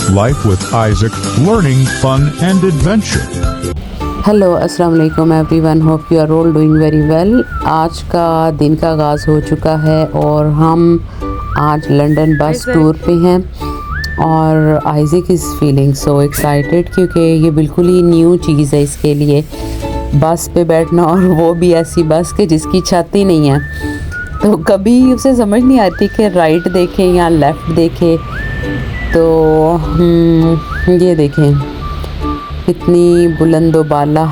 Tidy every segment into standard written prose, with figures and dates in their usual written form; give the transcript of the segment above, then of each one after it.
Life with Isaac, learning, fun and adventure. Hello अस्सलाम वालेकुम everyone, hope you are all doing very well. आज का दिन का आगाज़ हो चुका है और हम आज लंदन बस टूर पे हैं और आइज़िक इज़ फीलिंग सो एक्साइटेड क्योंकि ये बिल्कुल ही न्यू चीज़ है इसके लिए, बस पे बैठना, और वो भी ऐसी बस के जिसकी छत ही नहीं है। तो कभी उसे समझ नहीं आती कि राइट देखें या लेफ़्ट देखें। तो ये देखें कितनी बुलंद बाला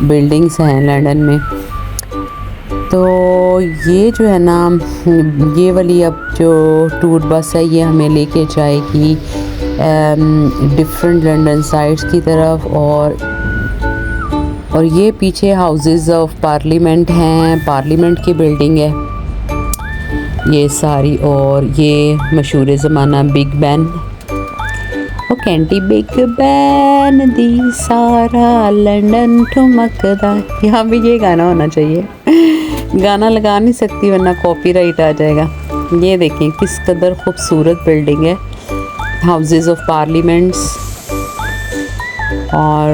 बिल्डिंग्स हैं लंदन में। तो ये जो है ना, ये वाली अब जो टूर बस है ये हमें लेके जाएगी डिफरेंट लंदन साइड्स की तरफ। और ये पीछे हाउसेस ऑफ पार्लियामेंट हैं, पार्लियामेंट की बिल्डिंग है ये सारी। और ये मशहूर ज़माना बिग बैन, ओ कैंटी बिग बैन दी सारा लंदन ठुमकदा। यहाँ भी ये गाना होना चाहिए, गाना लगा नहीं सकती वरना कॉपीराइट आ जाएगा। ये देखें किस कदर खूबसूरत बिल्डिंग है, हाउसेस ऑफ पार्लियामेंट्स। और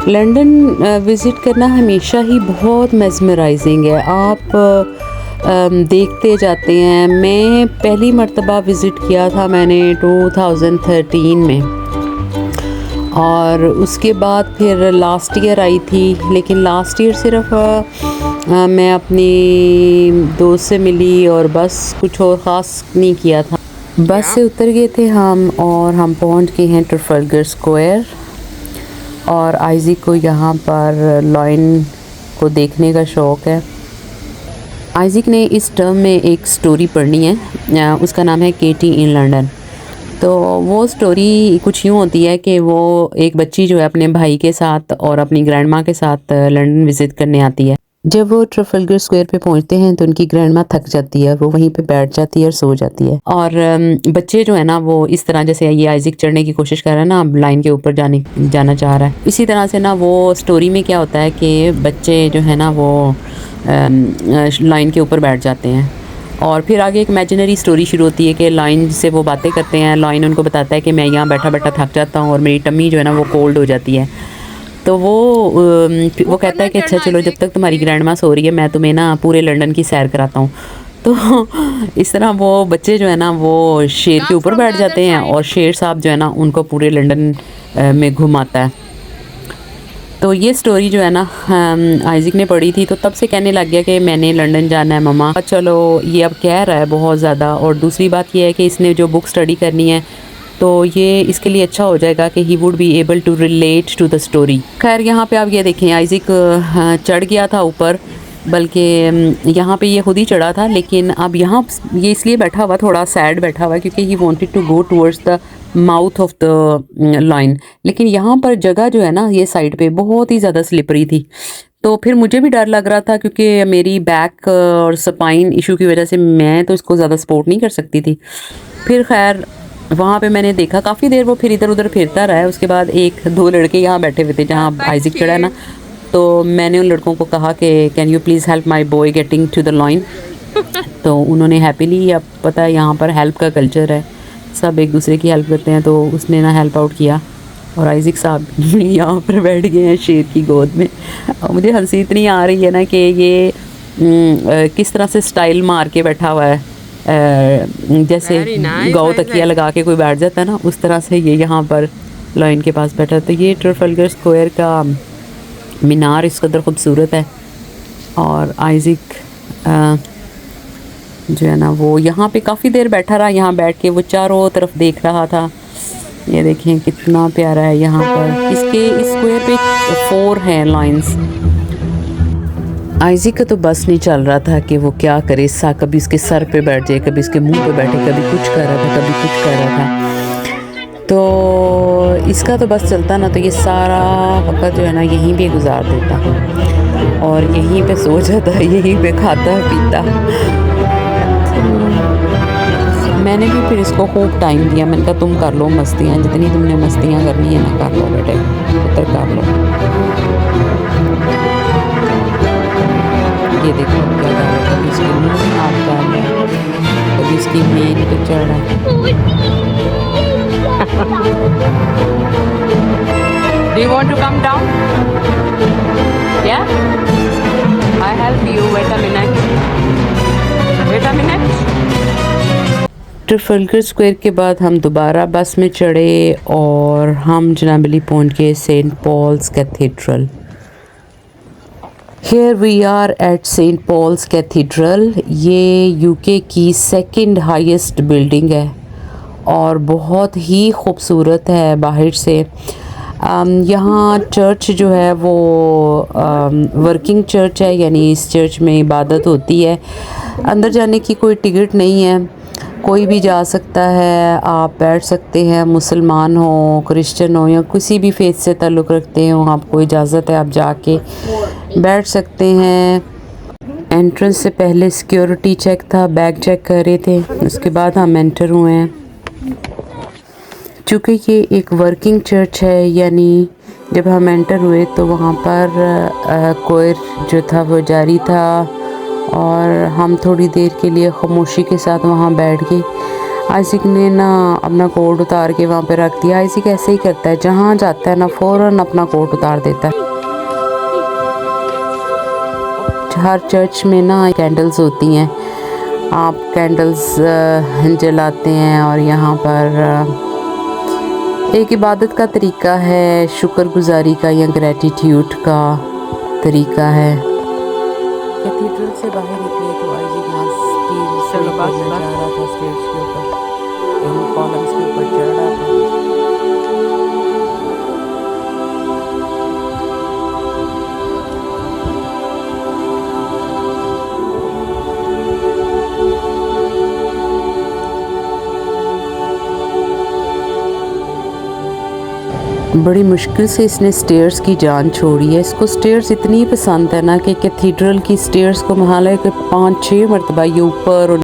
लंदन विज़िट करना हमेशा ही बहुत मेस्मराइजिंग है, आप देखते जाते हैं। मैं पहली मर्तबा विज़िट किया था मैंने 2013 में, और उसके बाद फिर लास्ट ईयर आई थी। लेकिन लास्ट ईयर सिर्फ मैं अपनी दोस्त से मिली और बस कुछ और ख़ास नहीं किया था। बस से उतर गए थे हम और हम पहुंच गए हैं ट्रफलगर स्क्वायर। और आइज़िक को यहाँ पर लॉयन को देखने का शौक़ है। आइज़िक ने इस टर्म में एक स्टोरी पढ़नी है, उसका नाम है केटी इन लंदन। तो वो स्टोरी कुछ यूँ होती है कि वो एक बच्ची जो है अपने भाई के साथ और अपनी ग्रैंड माँ के साथ लंदन विज़िट करने आती है। जब वो ट्रफलगर स्क्वायर पे पहुंचते हैं तो उनकी ग्रैंड माँ थक जाती है, वो वहीं पे बैठ जाती है और सो जाती है। और बच्चे जो है ना वो इस तरह, जैसे ये आइज़िक चढ़ने की कोशिश कर रहा है ना, अब लाइन के ऊपर जाना चाह रहा है, इसी तरह से ना वो स्टोरी में क्या होता है कि बच्चे जो है ना वो लाइन के ऊपर बैठ जाते हैं। और फिर आगे एक इमेजिनरी स्टोरी शुरू होती है कि लाइन से वो बातें करते हैं। लाइन उनको बताता है कि मैं यहाँ बैठा बैठा थक जाता हूँ और मेरी टम्मी जो है ना वो कोल्ड हो जाती है। तो वो कहता है कि अच्छा चलो, जब तक तुम्हारी ग्रैंड माँ सो रही है मैं तुम्हें ना पूरे लंदन की सैर कराता हूँ। तो इस तरह वो बच्चे जो है ना वो शेर के ऊपर बैठ जाते हैं और शेर साहब जो है ना उनको पूरे लंदन में घुमाता है। तो ये स्टोरी जो है ना आइज़िक ने पढ़ी थी, तो तब से कहने लग गया कि मैंने लंदन जाना है मम्मा। चलो, ये अब कह रहा है बहुत ज़्यादा। और दूसरी बात ये है कि इसने जो बुक स्टडी करनी है तो ये इसके लिए अच्छा हो जाएगा कि he would be able to relate to the story. खैर यहाँ पे आप ये देखें, आइज़िक चढ़ गया था ऊपर, बल्कि यहाँ पे ये खुद ही चढ़ा था। लेकिन अब यहाँ ये इसलिए बैठा हुआ, थोड़ा सैड बैठा हुआ, क्योंकि he wanted to go towards the mouth of the line. लेकिन यहाँ पर जगह जो है ना ये साइड पे बहुत ही ज़्यादा स्लिपरी थी। तो फिर मुझे भी डर लग रहा था क्योंकि मेरी बैक और स्पाइन इशू की वजह से मैं तो इसको ज़्यादा सपोर्ट नहीं कर सकती थी। फिर खैर वहाँ पे मैंने देखा काफ़ी देर वो फिर इधर उधर फिरता रहा है। उसके बाद एक दो लड़के यहाँ बैठे हुए थे जहाँ आइज़िक चढ़ा है ना, तो मैंने उन लड़कों को कहा कि can you please help my boy getting to the line. तो उन्होंने हैप्पीली, अब पता है यहाँ पर हेल्प का कल्चर है, सब एक दूसरे की हेल्प करते हैं, तो उसने ना हेल्प आउट किया और आइज़िक साहब यहाँ पर बैठ गए हैं शेर की गोद में। और मुझे हंसी इतनी आ रही है ना कि ये किस तरह से स्टाइल मार के बैठा हुआ है, जैसे गौ तकिया लगा के कोई बैठ जाता है ना, उस तरह से ये यहाँ पर लाइन के पास बैठा। तो ये ट्रफलगर स्क्वायर का मीनार इस कदर खूबसूरत है। और आइज़िक जो है ना वो यहाँ पे काफ़ी देर बैठा रहा, यहाँ बैठ के वो चारों तरफ देख रहा था। ये देखें कितना प्यारा है यहाँ पर। इसके इस स्क्वायर पे 4 हैं लाइंस। आइज़िक का तो बस नहीं चल रहा था कि वो क्या करे। कभी उसके सर पे बैठ जाए, कभी उसके मुंह पे बैठे, कभी कुछ कर रहा था, कभी कुछ कर रहा था। तो इसका तो बस चलता ना तो ये सारा वक्त जो है ना यहीं पे गुजार देता और यहीं पे सो जाता, यहीं पे खाता पीता। मैंने भी फिर इसको खूब टाइम दिया। मैंने कहा तुम कर लो मस्तियाँ, जितनी तुमने मस्तियाँ करनी है ना कर लो बेटे, उतर कर लो। ये देखो क्या कर रहा है, कभी इसके मुँह में हाथ डाल रहा है, कभी इसकी मेन पे चढ़ रहा है। Do you want to come down? Yeah? I help you. Wait a minute. Wait a minute. Trafalgar square के बाद हम दोबारा बस में चढ़े और हम जनाब अली पहुंच गए saint Paul's cathedral. Here we are at saint Paul's cathedral. ये यूके की सेकंड हाईएस्ट बिल्डिंग है और बहुत ही खूबसूरत है बाहर से। यहाँ चर्च जो है वो वर्किंग चर्च है, यानी इस चर्च में इबादत होती है। अंदर जाने की कोई टिकट नहीं है, कोई भी जा सकता है, आप बैठ सकते हैं। मुसलमान हो, क्रिश्चियन हो या किसी भी फेथ से ताल्लुक़ रखते हो, आपको इजाज़त है, आप जाके बैठ सकते हैं। एंट्रेंस से पहले सिक्योरिटी चेक था, बैग चेक कर रहे थे, उसके बाद हम एंटर हुए हैं। चूँकि ये एक वर्किंग चर्च है, यानी जब हम एंटर हुए तो वहाँ पर कोयर जो था वो जारी था और हम थोड़ी देर के लिए खामोशी के साथ वहाँ बैठ गए। आइज़िक ने ना अपना कोट उतार के वहाँ पे रख दिया। आइज़िक ऐसे ही करता है, जहाँ जाता है ना फ़ौरन अपना कोट उतार देता है। हर चर्च में ना कैंडल्स होती हैं, आप कैंडल्स जलाते हैं और यहाँ पर एक इबादत का तरीका है, शुक्रगुजारी का या ग्रैटिट्यूड का तरीका है। कैथेड्रल से बाहर निकले तो आइज़िक जा रहा था स्टेज के ऊपर, कॉलम्स के ऊपर चढ़ रहा था। बड़ी मुश्किल से इसने स्टेयर्स की जान छोड़ी है। इसको स्टेयर्स इतनी पसंद है ना कि कैथेड्रल की स्टेयर्स को हालांकि 5-6 मरतबा ये ऊपर और